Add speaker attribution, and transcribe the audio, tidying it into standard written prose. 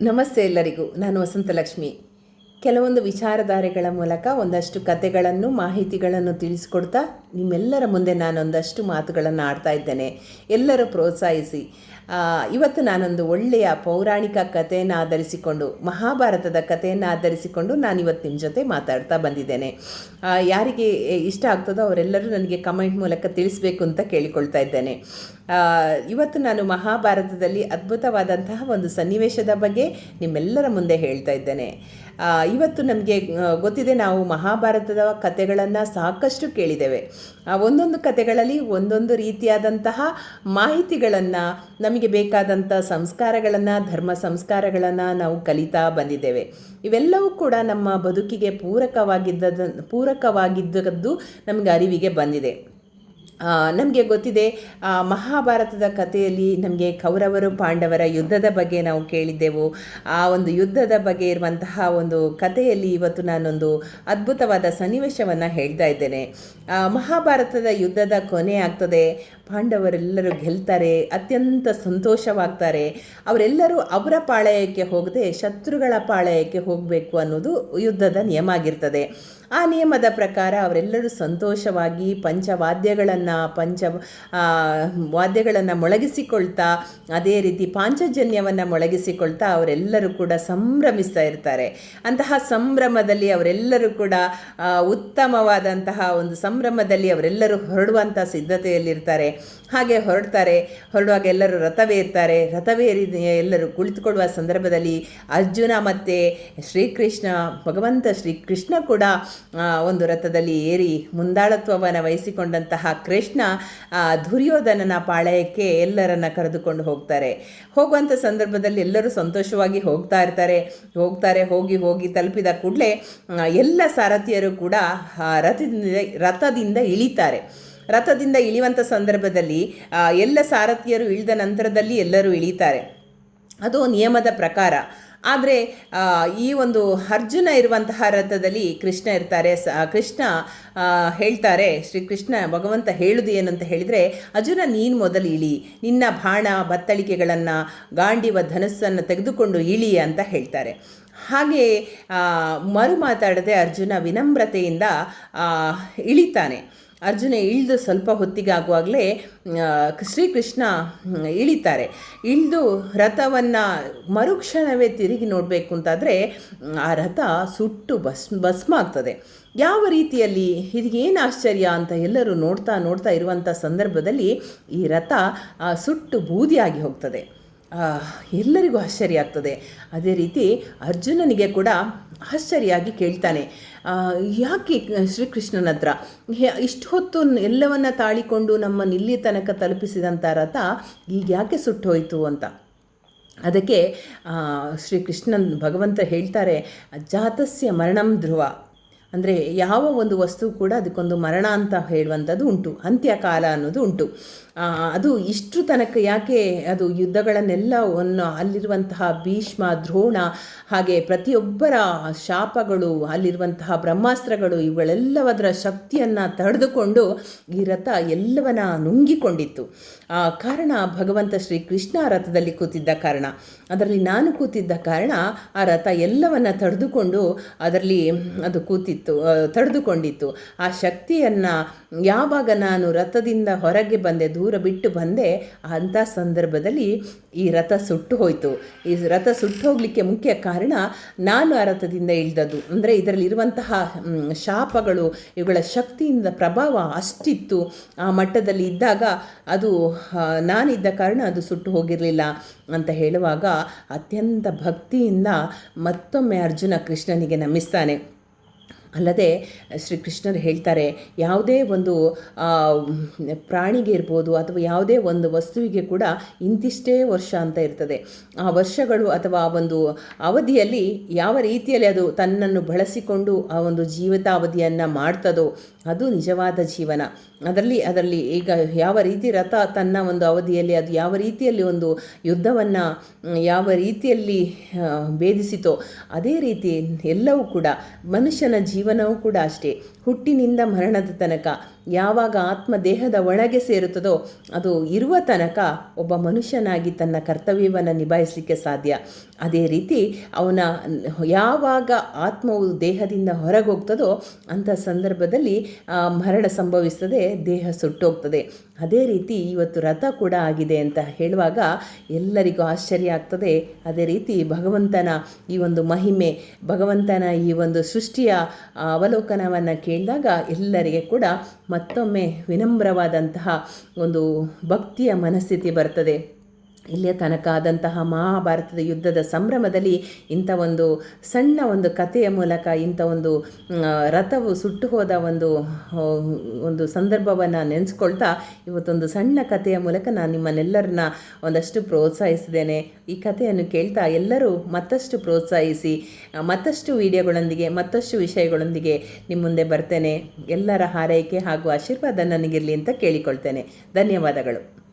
Speaker 1: ನಮಸ್ತೆ ಎಲ್ಲರಿಗೂ. ನಾನು ವಸಂತಲಕ್ಷ್ಮಿ. ಕೆಲವೊಂದು ವಿಚಾರಧಾರೆಗಳ ಮೂಲಕ ಒಂದಷ್ಟು ಕಥೆಗಳನ್ನು, ಮಾಹಿತಿಗಳನ್ನು ತಿಳಿಸ್ಕೊಡ್ತಾ ನಿಮ್ಮೆಲ್ಲರ ಮುಂದೆ ನಾನೊಂದಷ್ಟು ಮಾತುಗಳನ್ನು ಆಡ್ತಾ ಇದ್ದೇನೆ. ಎಲ್ಲರೂ ಪ್ರೋತ್ಸಾಹಿಸಿ. ಇವತ್ತು ನಾನೊಂದು ಒಳ್ಳೆಯ ಪೌರಾಣಿಕ ಕಥೆಯನ್ನು ಆಧರಿಸಿಕೊಂಡು, ಮಹಾಭಾರತದ ಕಥೆಯನ್ನು ಆಧರಿಸಿಕೊಂಡು ನಾನಿವತ್ತು ನಿಮ್ಮ ಜೊತೆ ಮಾತಾಡ್ತಾ ಬಂದಿದ್ದೇನೆ. ಯಾರಿಗೆ ಇಷ್ಟ ಆಗ್ತದೋ ಅವರೆಲ್ಲರೂ ನನಗೆ ಕಮೆಂಟ್ ಮೂಲಕ ತಿಳಿಸ್ಬೇಕು ಅಂತ ಕೇಳಿಕೊಳ್ತಾ ಇದ್ದೇನೆ. ಇವತ್ತು ನಾನು ಮಹಾಭಾರತದಲ್ಲಿ ಅದ್ಭುತವಾದಂತಹ ಒಂದು ಸನ್ನಿವೇಶದ ಬಗ್ಗೆ ನಿಮ್ಮೆಲ್ಲರ ಮುಂದೆ ಹೇಳ್ತಾ ಇದ್ದೇನೆ. ಇವತ್ತು ನಮಗೆ ಗೊತ್ತಿದೆ, ನಾವು ಮಹಾಭಾರತದ ಕಥೆಗಳನ್ನು ಸಾಕಷ್ಟು ಕೇಳಿದ್ದೇವೆ. ಒಂದೊಂದು ಕಥೆಗಳಲ್ಲಿ ಒಂದೊಂದು ರೀತಿಯಾದಂತಹ ಮಾಹಿತಿಗಳನ್ನು, ನಮಗೆ ಬೇಕಾದಂಥ ಸಂಸ್ಕಾರಗಳನ್ನು, ಧರ್ಮ ಸಂಸ್ಕಾರಗಳನ್ನು ನಾವು ಕಲಿತಾ ಬಂದಿದ್ದೇವೆ. ಇವೆಲ್ಲವೂ ಕೂಡ ನಮ್ಮ ಬದುಕಿಗೆ ಪೂರಕವಾಗಿದ್ದದ್ದು ನಮಗೆ ಅರಿವಿಗೆ ಬಂದಿದೆ. ನಮಗೆ ಗೊತ್ತಿದೆ, ಮಹಾಭಾರತದ ಕಥೆಯಲ್ಲಿ ನಮಗೆ ಕೌರವರು ಪಾಂಡವರ ಯುದ್ಧದ ಬಗ್ಗೆ ನಾವು ಕೇಳಿದ್ದೆವು. ಆ ಒಂದು ಯುದ್ಧದ ಬಗ್ಗೆ ಇರುವಂತಹ ಒಂದು ಕಥೆಯಲ್ಲಿ ಇವತ್ತು ನಾನೊಂದು ಅದ್ಭುತವಾದ ಸನ್ನಿವೇಶವನ್ನು ಹೇಳ್ತಾ ಇದ್ದೇನೆ. ಮಹಾಭಾರತದ ಯುದ್ಧದ ಕೊನೆ ಆಗ್ತದೆ. ಪಾಂಡವರೆಲ್ಲರೂ ಗೆಲ್ತಾರೆ, ಅತ್ಯಂತ ಸಂತೋಷವಾಗ್ತಾರೆ. ಅವರೆಲ್ಲರೂ ಅವರ ಪಾಳಯಕ್ಕೆ ಹೋಗದೆ ಶತ್ರುಗಳ ಪಾಳಯಕ್ಕೆ ಹೋಗಬೇಕು ಅನ್ನೋದು ಯುದ್ಧದ ನಿಯಮ ಆಗಿರ್ತದೆ. ಆ ನಿಯಮದ ಪ್ರಕಾರ ಅವರೆಲ್ಲರೂ ಸಂತೋಷವಾಗಿ ವಾದ್ಯಗಳನ್ನು ಮೊಳಗಿಸಿಕೊಳ್ತಾ, ಅದೇ ರೀತಿ ಪಾಂಚಜನ್ಯವನ್ನು ಮೊಳಗಿಸಿಕೊಳ್ತಾ ಅವರೆಲ್ಲರೂ ಕೂಡ ಸಂಭ್ರಮಿಸ್ತಾ ಇರ್ತಾರೆ. ಅಂತಹ ಸಂಭ್ರಮದಲ್ಲಿ ಅವರೆಲ್ಲರೂ ಕೂಡ ಉತ್ತಮವಾದಂತಹ ಒಂದು ಸಂಭ್ರಮದಲ್ಲಿ ಅವರೆಲ್ಲರೂ ಹೊರಡುವಂಥ ಸಿದ್ಧತೆಯಲ್ಲಿರ್ತಾರೆ. ಹಾಗೆ ಹೊರಡುವಾಗ ಎಲ್ಲರೂ ರಥವೇರ್ತಾರೆ. ರಥವೇರಿ ಎಲ್ಲರೂ ಕುಳಿತುಕೊಳ್ಳುವ ಸಂದರ್ಭದಲ್ಲಿ ಅರ್ಜುನ ಮತ್ತು ಭಗವಂತ ಶ್ರೀಕೃಷ್ಣ ಕೂಡ ಒಂದು ರಥದಲ್ಲಿ ಏರಿ ಮುಂದಾಳತ್ವವನ್ನು ವಹಿಸಿಕೊಂಡಂತಹ ಕೃಷ್ಣ ದುರ್ಯೋಧನನ ಪಾಳಯಕ್ಕೆ ಎಲ್ಲರನ್ನ ಕರೆದುಕೊಂಡು ಹೋಗುವಂಥ ಸಂದರ್ಭದಲ್ಲಿ ಎಲ್ಲರೂ ಸಂತೋಷವಾಗಿ ಹೋಗಿ ತಲುಪಿದ ಕೂಡಲೇ ಎಲ್ಲ ಸಾರಥಿಯರು ಕೂಡ ರಥದಿಂದ ಇಳಿತಾರೆ. ರಥದಿಂದ ಇಳಿಯುವಂಥ ಸಂದರ್ಭದಲ್ಲಿ ಎಲ್ಲ ಸಾರಥಿಯರು ಇಳಿದ ನಂತರದಲ್ಲಿ ಎಲ್ಲರೂ ಇಳಿತಾರೆ. ಅದು ನಿಯಮದ ಪ್ರಕಾರ. ಆದರೆ ಈ ಒಂದು ಅರ್ಜುನ ಇರುವಂತಹ ರಥದಲ್ಲಿ ಕೃಷ್ಣ ಇರ್ತಾರೆ. ಕೃಷ್ಣ ಹೇಳ್ತಾರೆ, ಶ್ರೀಕೃಷ್ಣ ಭಗವಂತ ಹೇಳುವುದು ಏನಂತ ಹೇಳಿದರೆ, ಅರ್ಜುನ ನೀನು ಮೊದಲು ಇಳಿ, ನಿನ್ನ ಬಾಣ ಬತ್ತಳಿಕೆಗಳನ್ನು, ಗಾಂಡೀವ ಧನಸ್ಸನ್ನು ತೆಗೆದುಕೊಂಡು ಇಳಿ ಅಂತ ಹೇಳ್ತಾರೆ. ಹಾಗೆ ಮಾತಾಡದೆ ಅರ್ಜುನ ವಿನಮ್ರತೆಯಿಂದ ಇಳಿತಾನೆ. ಅರ್ಜುನ ಇಳಿದು ಸ್ವಲ್ಪ ಹೊತ್ತಿಗಾಗುವಾಗಲೇ ಶ್ರೀಕೃಷ್ಣ ಇಳಿದು ರಥವನ್ನು ಮರುಕ್ಷಣವೇ ತಿರುಗಿ ನೋಡಬೇಕು ಅಂತಾದರೆ ಆ ರಥ ಸುಟ್ಟು ಭಸ್ಮ ಆಗ್ತದೆ. ಯಾವ ರೀತಿಯಲ್ಲಿ, ಇದಕ್ಕೇನು ಆಶ್ಚರ್ಯ ಅಂತ ಎಲ್ಲರೂ ನೋಡ್ತಾ ಇರುವಂಥ ಸಂದರ್ಭದಲ್ಲಿ ಈ ರಥ ಸುಟ್ಟು ಬೂದಿಯಾಗಿ ಹೋಗ್ತದೆ. ಎಲ್ಲರಿಗೂ ಆಶ್ಚರ್ಯ ಆಗ್ತದೆ. ಅದೇ ರೀತಿ ಅರ್ಜುನನಿಗೆ ಕೂಡ ಆಶ್ಚರ್ಯಾಗಿ ಕೇಳ್ತಾನೆ, ಯಾಕೆ ಶ್ರೀಕೃಷ್ಣನ ಹತ್ರ ಇಷ್ಟು ಹೊತ್ತು ಎಲ್ಲವನ್ನ ತಾಳಿಕೊಂಡು ಇಲ್ಲಿ ತನಕ ತಲುಪಿಸಿದಂಥ ರಥ ಈಗ ಯಾಕೆ ಸುಟ್ಟೋಯ್ತು ಅಂತ. ಅದಕ್ಕೆ ಶ್ರೀಕೃಷ್ಣನ್ ಭಗವಂತ ಹೇಳ್ತಾರೆ, ಜಾತಸ್ಯ ಮರಣಂ ಧ್ರುವ. ಅಂದರೆ ಯಾವ ಒಂದು ವಸ್ತು ಕೂಡ ಅದಕ್ಕೊಂದು ಮರಣ ಅಂತ ಹೇಳುವಂಥದ್ದು ಉಂಟು, ಅಂತ್ಯಕಾಲ ಅನ್ನೋದು ಉಂಟು. ಅದು ಇಷ್ಟು ತನಕ ಯಾಕೆ ಅದು ಯುದ್ಧಗಳನ್ನೆಲ್ಲವನ್ನು ಅಲ್ಲಿರುವಂತಹ ಭೀಷ್ಮ, ದ್ರೋಣ, ಹಾಗೆ ಪ್ರತಿಯೊಬ್ಬರ ಶಾಪಗಳು, ಅಲ್ಲಿರುವಂತಹ ಬ್ರಹ್ಮಾಸ್ತ್ರಗಳು, ಇವುಗಳೆಲ್ಲವದರ ಶಕ್ತಿಯನ್ನು ತಡೆದುಕೊಂಡು ಈ ರಥ ಎಲ್ಲವನ್ನ ನುಂಗಿಕೊಂಡಿತ್ತು. ಕಾರಣ ಭಗವಂತ ಶ್ರೀಕೃಷ್ಣ ರಥದಲ್ಲಿ ಕೂತಿದ್ದ ಕಾರಣ, ಅದರಲ್ಲಿ ನಾನು ಕೂತಿದ್ದ ಕಾರಣ ಆ ರಥ ಎಲ್ಲವನ್ನು ತಡೆದುಕೊಂಡು ಅದರಲ್ಲಿ ಅದು ತಡೆದುಕೊಂಡಿತ್ತು. ಆ ಶಕ್ತಿಯನ್ನು ಯಾವಾಗ ನಾನು ರಥದಿಂದ ಹೊರಗೆ ಬಂದೆ, ದೂರ ಬಿಟ್ಟು ಬಂದೆ, ಅಂಥ ಸಂದರ್ಭದಲ್ಲಿ ಈ ರಥ ಸುಟ್ಟು ಹೋಯಿತು. ಈ ರಥ ಸುಟ್ಟು ಹೋಗಲಿಕ್ಕೆ ಮುಖ್ಯ ಕಾರಣ ನಾನು ಆ ರಥದಿಂದ ಇಳಿದದ್ದು. ಅಂದರೆ ಇದರಲ್ಲಿರುವಂತಹ ಶಾಪಗಳು, ಇವುಗಳ ಶಕ್ತಿಯಿಂದ ಪ್ರಭಾವ ಅಷ್ಟಿತ್ತು. ಆ ಮಟ್ಟದಲ್ಲಿ ಇದ್ದಾಗ ಅದು ನಾನಿದ್ದ ಕಾರಣ ಅದು ಸುಟ್ಟು ಹೋಗಿರಲಿಲ್ಲ ಅಂತ ಹೇಳುವಾಗ ಅತ್ಯಂತ ಭಕ್ತಿಯಿಂದ ಮತ್ತೊಮ್ಮೆ ಅರ್ಜುನ ಕೃಷ್ಣನಿಗೆ ನಮಿಸ್ತಾನೆ. ಅಲ್ಲದೆ ಶ್ರೀಕೃಷ್ಣರು ಹೇಳ್ತಾರೆ, ಯಾವುದೇ ಒಂದು ಪ್ರಾಣಿಗೆ ಇರ್ಬೋದು ಅಥವಾ ಯಾವುದೇ ಒಂದು ವಸ್ತುವಿಗೆ ಕೂಡ ಇಂತಿಷ್ಟೇ ವರ್ಷ ಅಂತ ಇರ್ತದೆ. ಆ ವರ್ಷಗಳು ಅಥವಾ ಒಂದು ಅವಧಿಯಲ್ಲಿ ಯಾವ ರೀತಿಯಲ್ಲಿ ಅದು ತನ್ನನ್ನು ಬಳಸಿಕೊಂಡು ಆ ಒಂದು ಜೀವಿತಾವಧಿಯನ್ನು ಮಾಡ್ತದೋ ಅದು ನಿಜವಾದ ಜೀವನ. ಅದರಲ್ಲಿ ಈಗ ಯಾವ ರೀತಿ ರಥ ತನ್ನ ಒಂದು ಅವಧಿಯಲ್ಲಿ ಅದು ಯಾವ ರೀತಿಯಲ್ಲಿ ಒಂದು ಯುದ್ಧವನ್ನು ಯಾವ ರೀತಿಯಲ್ಲಿ ಭೇದಿಸಿತೋ ಅದೇ ರೀತಿ ಎಲ್ಲವೂ ಕೂಡ ಮನುಷ್ಯನ ಜೀವನವೂ ಕೂಡ ಅಷ್ಟೇ. ಹುಟ್ಟಿನಿಂದ ಮರಣದ ತನಕ ಯಾವಾಗ ಆತ್ಮ ದೇಹದ ಒಳಗೆ ಸೇರುತ್ತದೋ ಅದು ಇರುವ ತನಕ ಒಬ್ಬ ಮನುಷ್ಯನಾಗಿ ತನ್ನ ಕರ್ತವ್ಯವನ್ನು ನಿಭಾಯಿಸಲಿಕ್ಕೆ ಸಾಧ್ಯ. ಅದೇ ರೀತಿ ಅವನ ಯಾವಾಗ ಆತ್ಮವು ದೇಹದಿಂದ ಹೊರಗೆ ಹೋಗ್ತದೋ ಅಂಥ ಸಂದರ್ಭದಲ್ಲಿ ಮರಣ ಸಂಭವಿಸ್ತದೆ, ದೇಹ ಸುಟ್ಟೋಗ್ತದೆ. ಅದೇ ರೀತಿ ಇವತ್ತು ರಥ ಕೂಡ ಆಗಿದೆ ಅಂತ ಹೇಳುವಾಗ ಎಲ್ಲರಿಗೂ ಆಶ್ಚರ್ಯ ಆಗ್ತದೆ. ಅದೇ ರೀತಿ ಭಗವಂತನ ಈ ಒಂದು ಮಹಿಮೆ, ಭಗವಂತನ ಈ ಒಂದು ಸೃಷ್ಟಿಯ ಅವಲೋಕನವನ್ನು ಕೇಳಿದಾಗ ಎಲ್ಲರಿಗೆ ಕೂಡ ಮತ್ತೊಮ್ಮೆ ವಿನಮ್ರವಾದಂತಹ ಒಂದು ಭಕ್ತಿಯ ಮನಸ್ಥಿತಿ ಬರ್ತದೆ. ಇಲ್ಲಿಯ ತನಕ ಆದಂತಹ ಮಹಾಭಾರತದ ಯುದ್ಧದ ಸಂಭ್ರಮದಲ್ಲಿ ಇಂಥ ಸಣ್ಣ ಒಂದು ಕಥೆಯ ಮೂಲಕ ಇಂಥ ರಥವು ಸುಟ್ಟು ಹೋದ ಒಂದು ಸಂದರ್ಭವನ್ನು ನೆನೆಸ್ಕೊಳ್ತಾ ಇವತ್ತೊಂದು ಸಣ್ಣ ಕಥೆಯ ಮೂಲಕ ನಾನು ನಿಮ್ಮನ್ನೆಲ್ಲರನ್ನ ಒಂದಷ್ಟು ಪ್ರೋತ್ಸಾಹಿಸಿದ್ದೇನೆ. ಈ ಕಥೆಯನ್ನು ಕೇಳ್ತಾ ಎಲ್ಲರೂ ಮತ್ತಷ್ಟು ಪ್ರೋತ್ಸಾಹಿಸಿ, ಮತ್ತಷ್ಟು ವಿಡಿಯೋಗಳೊಂದಿಗೆ, ಮತ್ತಷ್ಟು ವಿಷಯಗಳೊಂದಿಗೆ ನಿಮ್ಮ ಮುಂದೆ ಬರ್ತೇನೆ. ಎಲ್ಲರ ಹಾರೈಕೆ ಹಾಗೂ ಆಶೀರ್ವಾದ ನನಗಿರಲಿ ಅಂತ ಕೇಳಿಕೊಳ್ತೇನೆ. ಧನ್ಯವಾದಗಳು.